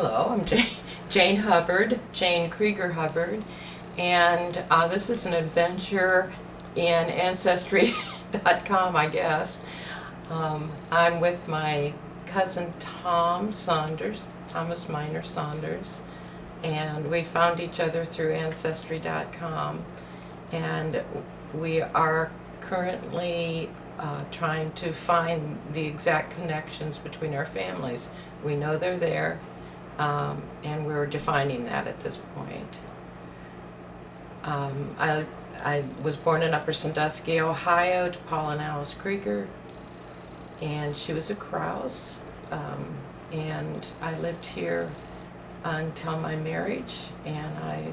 Hello, I'm Jane Hubbard, Jane Krieger Hubbard, and this is an adventure in Ancestry.com, I guess. I'm with my cousin Tom Saunders, Thomas Minor Saunders, and we found each other through Ancestry.com, and we are currently trying to find the exact connections between our families. We know they're there, and we're defining that at this point. I was born in Upper Sandusky, Ohio, to Paul and Alice Krieger, and she was a Krause, and I lived here until my marriage, and I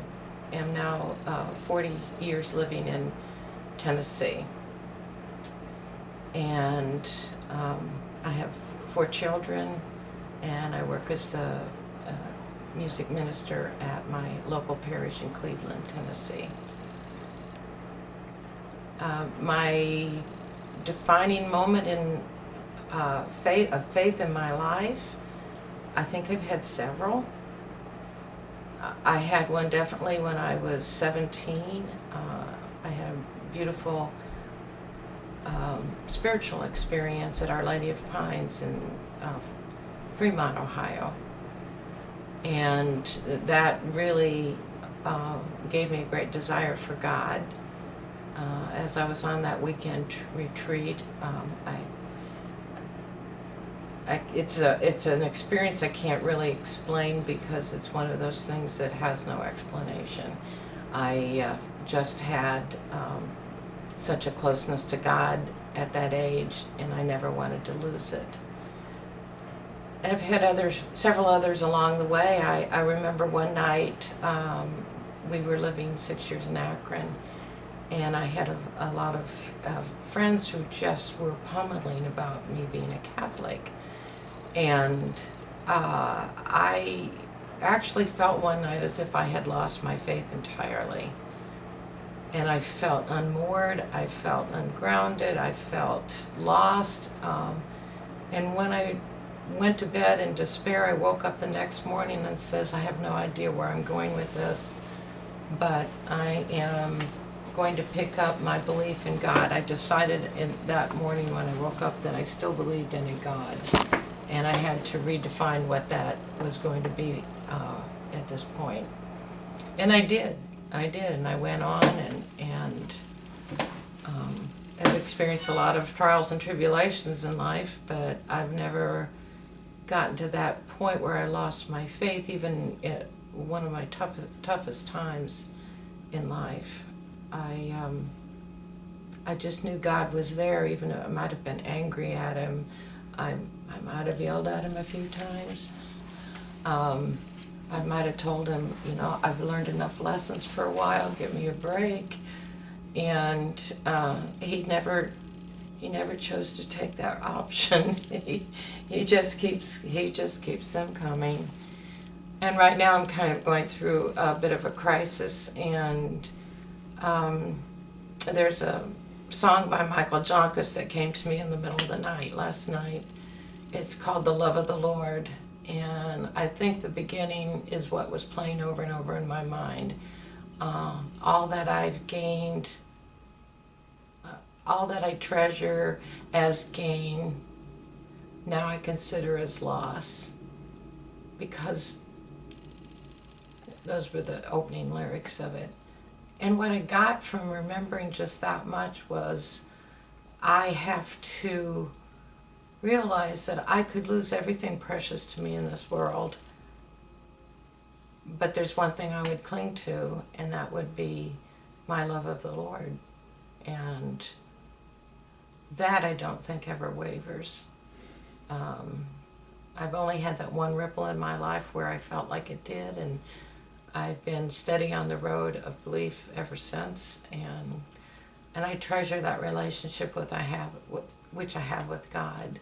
am now 40 years living in Tennessee. And I have 4 children, and I work as the music minister at my local parish in Cleveland, Tennessee. My defining moment in faith in my life, I think I've had several. I had one definitely when I was 17. I had a beautiful spiritual experience at Our Lady of Pines in Fremont, Ohio. And that really gave me a great desire for God. As I was on that weekend retreat, it's an experience I can't really explain because it's one of those things that has no explanation. I just had such a closeness to God at that age, and I never wanted to lose it. And I've had several others along the way. I remember one night, we were living 6 years in Akron, and I had a lot of friends who just were pummeling about me being a Catholic. And I actually felt one night as if I had lost my faith entirely. And I felt unmoored, I felt ungrounded, I felt lost. And when I went to bed in despair, I woke up the next morning and says, I have no idea where I'm going with this, but I am going to pick up my belief in God. I decided in that morning when I woke up that I still believed in a God, and I had to redefine what that was going to be at this point. And I did, and I went on and I've experienced a lot of trials and tribulations in life, but I've never gotten to that point where I lost my faith, even at one of my toughest times in life. I just knew God was there, even though I might have been angry at him. I might have yelled at him a few times. I might have told him, I've learned enough lessons for a while, give me a break. And he never chose to take that option. he just keeps them coming. And right now I'm kind of going through a bit of a crisis, and there's a song by Michael Joncas that came to me in the middle of the night last night. It's called The Love of the Lord, and I think the beginning is what was playing over and over in my mind. All that I've gained, all that I treasure as gain, now I consider as loss, because those were the opening lyrics of it. And what I got from remembering just that much was I have to realize that I could lose everything precious to me in this world, but there's one thing I would cling to, and that would be my love of the Lord. And that I don't think ever wavers. I've only had that one ripple in my life where I felt like it did, and I've been steady on the road of belief ever since, and I treasure that relationship which I have with God,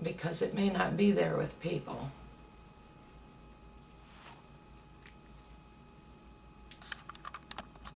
because it may not be there with people.